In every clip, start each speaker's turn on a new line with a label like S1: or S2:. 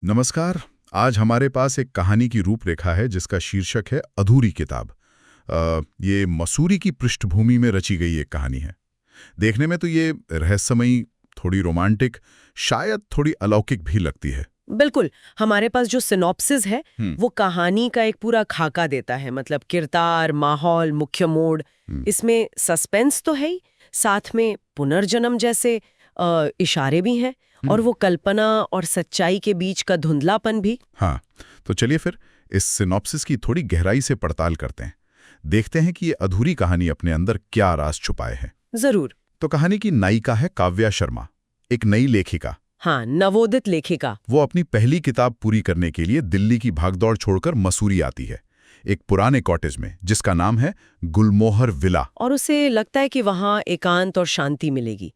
S1: नमस्कार। आज हमारे पास एक कहानी की रूपरेखा है जिसका शीर्षक है अधूरी किताब। ये मसूरी की पृष्ठभूमि में रची गई एक कहानी है। देखने में तो ये रहस्यमयी, थोड़ी रोमांटिक, शायद थोड़ी अलौकिक भी लगती है।
S2: बिल्कुल। हमारे पास जो सिनॉप्सिस है
S1: हम्म।
S2: वो कहानी का एक पूरा खाका देता है, मतलब किरदार, माहौल, मुख्य मोड़।
S1: हम्म।
S2: इसमें सस्पेंस तो है ही, साथ में पुनर्जन्म जैसे इशारे भी हैं, और वो कल्पना और सच्चाई के बीच का धुंधलापन भी।
S1: हाँ, तो चलिए फिर इस सिनॉप्सिस की थोड़ी गहराई से पड़ताल करते हैं। देखते हैं कि ये अधूरी कहानी अपने अंदर क्या राज छुपाए है।
S2: जरूर।
S1: तो कहानी की नायिका है काव्या शर्मा, एक नई लेखिका।
S2: हाँ, नवोदित लेखिका।
S1: वो अपनी पहली किताब पूरी करने के लिए दिल्ली की भागदौड़ छोड़कर मसूरी आती है, एक पुराने कॉटेज में जिसका नाम है गुलमोहर विला।
S2: और उसे लगता है कि वहाँ एकांत और शांति मिलेगी।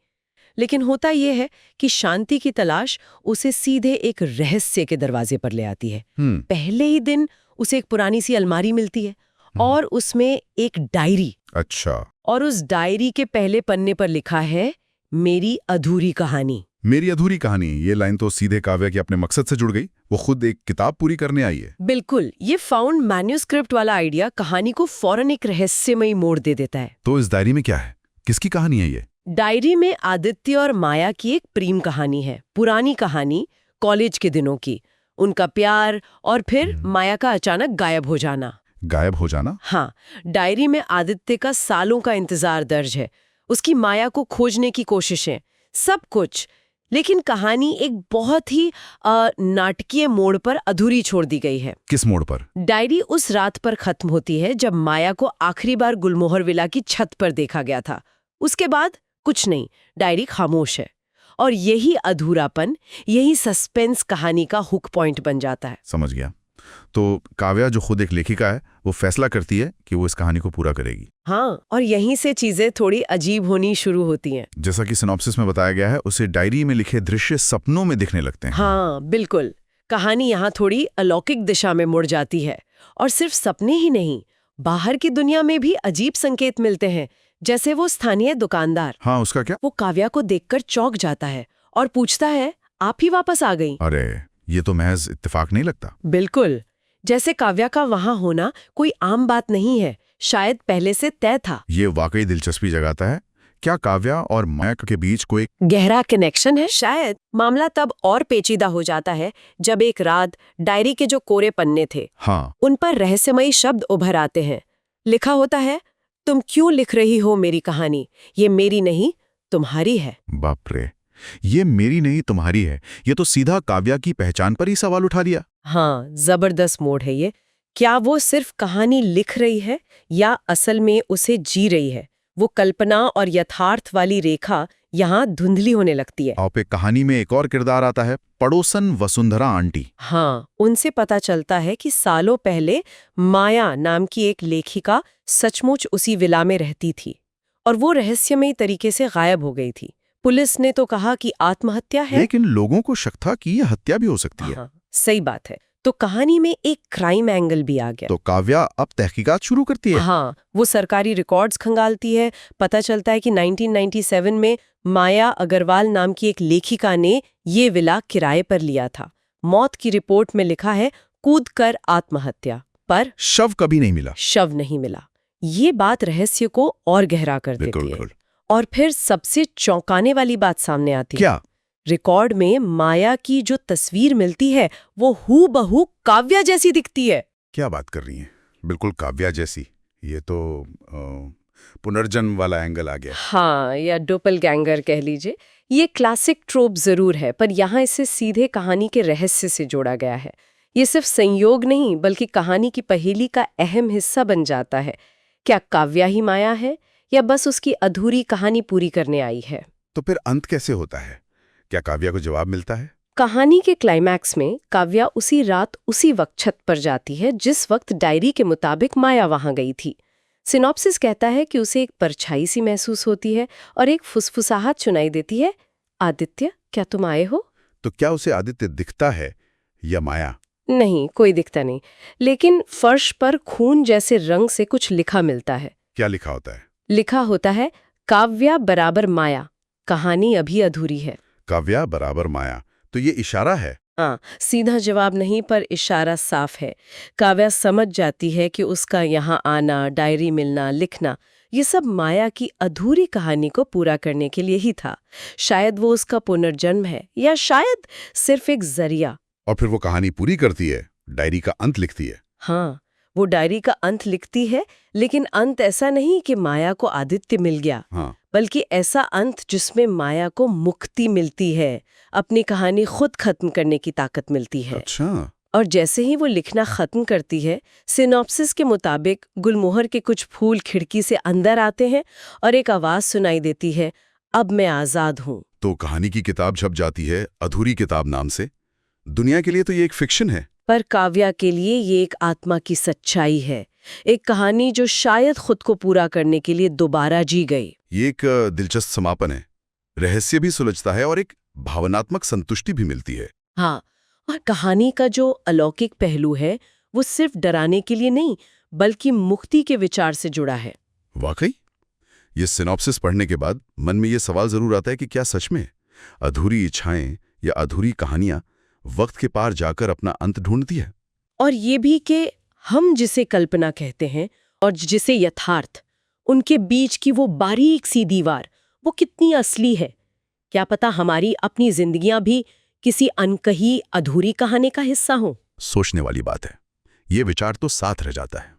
S2: लेकिन होता यह है कि शांति की तलाश उसे सीधे एक रहस्य के दरवाजे पर ले आती है। पहले ही दिन उसे एक पुरानी सी अलमारी मिलती है और उसमें एक डायरी।
S1: अच्छा।
S2: और उस डायरी के पहले पन्ने पर लिखा है, मेरी अधूरी कहानी।
S1: मेरी अधूरी कहानी, ये लाइन तो सीधे काव्या के अपने मकसद से जुड़ गई। वो खुद एक किताब पूरी करने आई है।
S2: बिल्कुल। ये फाउंड मैन्यूस्क्रिप्ट वाला आइडिया कहानी को फौरन एक रहस्यमयी मोड़ दे देता है।
S1: तो इस डायरी में क्या है? किसकी कहानी है ये?
S2: डायरी में आदित्य और माया की एक प्रेम कहानी है, पुरानी कहानी, कॉलेज के दिनों की। उनका प्यार और फिर माया का अचानक गायब हो जाना।
S1: गायब हो जाना?
S2: हाँ, डायरी में आदित्य का सालों का इंतजार दर्ज है, उसकी माया को खोजने की कोशिशें, सब कुछ। लेकिन कहानी एक बहुत ही नाटकीय मोड़ पर अधूरी छोड़ दी गई है।
S1: किस मोड़ पर?
S2: डायरी उस रात पर खत्म होती है जब माया को आखिरी बार गुलमोहर विला की छत पर देखा गया था। उसके बाद कुछ नहीं, डायरी खामोश है। और यही अधूरापन, यही सस्पेंस कहानी का हुक पॉइंट बन जाता है।
S1: समझ गया। तो काव्या, जो खुद एक लेखिका है, वो फैसला करती है कि वो इस कहानी को पूरा करेगी।
S2: हाँ, और यहीं से चीजें थोड़ी अजीब होनी शुरू होती हैं।
S1: जैसा कि सिनॉप्सिस में बताया गया है, उसे डायरी में लिखे दृश्य सपनों में दिखने लगते हैं।
S2: हाँ बिल्कुल। कहानी यहाँ थोड़ी अलौकिक दिशा में मुड़ जाती है। और सिर्फ सपने ही नहीं, बाहर की दुनिया में भी अजीब संकेत मिलते हैं। जैसे वो स्थानीय दुकानदार।
S1: हाँ, उसका क्या?
S2: वो काव्या को देखकर चौंक जाता है और पूछता है, आप ही वापस आ गई?
S1: अरे, ये तो महज इत्तेफाक नहीं लगता।
S2: बिल्कुल। जैसे काव्या का वहां होना कोई आम बात नहीं है, शायद पहले से तय था।
S1: ये वाकई दिलचस्पी जगाता है। क्या काव्या और माया के बीच कोई
S2: गहरा कनेक्शन है? शायद। मामला तब और पेचीदा हो जाता है जब एक रात डायरी के जो कोरे पन्ने थे,
S1: हाँ,
S2: उन पर रहस्यमयी शब्द उभर आते हैं। लिखा होता है, तुम क्यों लिख रही हो मेरी कहानी? ये मेरी नहीं, तुम्हारी है।
S1: बाप रे, ये मेरी नहीं तुम्हारी है। ये तो सीधा काव्या की पहचान पर ही सवाल उठा दिया।
S2: हाँ, जबरदस्त मोड़ है ये। क्या वो सिर्फ कहानी लिख रही है या असल में उसे जी रही है? वो कल्पना और यथार्थ वाली रेखा यहाँ धुंधली होने लगती है।
S1: और पे कहानी में एक और किरदार आता है, पड़ोसन वसुंधरा आंटी।
S2: हाँ, उनसे पता चलता है कि सालों पहले माया नाम की एक लेखिका सचमुच उसी विला में रहती थी और वो रहस्यमयी तरीके से गायब हो गई थी। पुलिस ने तो कहा कि आत्महत्या है।
S1: लेकिन लोगों को शक था कि यह हत्या भी हो सकती है।
S2: हाँ, सही बात है। तो कहानी में एक क्राइम एंगल भी आ गया।
S1: तो काव्या अब तहकीकात शुरू करती है।
S2: हाँ, वो सरकारी रिकॉर्ड्स खंगालती है। पता चलता है कि 1997 में माया अग्रवाल नाम की एक लेखिका ने ये विला किराए पर लिया था। मौत की रिपोर्ट में लिखा है, कूदकर आत्महत्या, पर
S1: शव कभी नहीं मिला।
S2: शव नहीं मिला। ये बात रहस्य को और गहरा कर देती है। और फिर सबसे चौंकाने वाली बात सामने आती है।
S1: क्या?
S2: रिकॉर्ड में माया की जो तस्वीर मिलती है वो हूबहू काव्या जैसी दिखती है।
S1: क्या बात कर रही हैं? बिल्कुल काव्या जैसी। ये तो पुनर्जन्म वाला एंगल आ गया।
S2: हाँ, या डोपलगैंगर कह लीजिए। ये क्लासिक ट्रोप जरूर है, पर यहाँ इसे सीधे कहानी के रहस्य से जोड़ा गया है। ये सिर्फ संयोग नहीं, बल्कि कहानी की पहेली का अहम हिस्सा बन जाता है। क्या काव्या ही माया है या बस उसकी अधूरी कहानी पूरी करने आई है?
S1: तो फिर अंत कैसे होता है? क्या काव्या को जवाब मिलता है?
S2: कहानी के क्लाइमैक्स में काव्या उसी रात उसी वक्त छत पर जाती है जिस वक्त डायरी के मुताबिक माया वहां गई थी। सिनॉप्सिस कहता है कि उसे एक परछाई सी महसूस होती है और एक फुसफुसाहट सुनाई देती है, आदित्य क्या तुम आए हो?
S1: तो क्या उसे आदित्य दिखता है या माया?
S2: नहीं, कोई दिखता नहीं, लेकिन फर्श पर खून जैसे रंग से कुछ लिखा मिलता है।
S1: क्या लिखा होता है?
S2: लिखा होता है, काव्या बराबर माया, कहानी अभी अधूरी है।
S1: काव्या बराबर माया, तो ये इशारा है
S2: हाँ, सीधा जवाब नहीं पर इशारा साफ है। काव्या समझ जाती है कि उसका यहाँ आना, डायरी मिलना, लिखना, ये सब माया की अधूरी कहानी को पूरा करने के लिए ही था। शायद वो उसका पुनर्जन्म है, या शायद सिर्फ एक जरिया।
S1: और फिर वो कहानी पूरी करती है, डायरी का अंत लिखती है।
S2: हाँ, वो डायरी का अंत लिखती है, लेकिन अंत ऐसा नहीं कि माया को आदित्य मिल गया,
S1: हाँ,
S2: बल्कि ऐसा अंत जिसमें माया को मुक्ति मिलती है, अपनी कहानी खुद खत्म करने की ताकत मिलती है।
S1: अच्छा।
S2: और जैसे ही वो लिखना खत्म करती है, सिनॉप्सिस के मुताबिक गुलमोहर के कुछ फूल खिड़की से अंदर आते हैं और एक आवाज सुनाई देती है, अब मैं आजाद हूँ।
S1: तो कहानी की किताब छप जाती है अधूरी किताब नाम से। दुनिया के लिए तो ये एक फिक्शन है।
S2: पर काव्या के लिए ये एक आत्मा की सच्चाई है, एक कहानी जो शायद खुद को पूरा करने के लिए दोबारा जी गई।
S1: ये एक दिलचस्प समापन है। रहस्य भी सुलझता है और एक भावनात्मक संतुष्टि भी मिलती है।
S2: हाँ, और कहानी का जो अलौकिक पहलू है, वो सिर्फ डराने के लिए नहीं, बल्कि मुक्ति के विचार से जुड़ा है।
S1: वाकई ये सिनॉप्सिस पढ़ने के बाद मन में ये सवाल जरूर आता है कि क्या सच में अधूरी इच्छाएं या अधूरी कहानियां वक्त के पार जाकर अपना अंत ढूंढती है।
S2: और ये भी कि हम जिसे कल्पना कहते हैं और जिसे यथार्थ, उनके बीच की वो बारीक सी दीवार, वो कितनी असली है। क्या पता हमारी अपनी जिंदगियां भी किसी अनकही अधूरी कहानी का हिस्सा हों।
S1: सोचने वाली बात है। ये विचार तो साथ रह जाता है।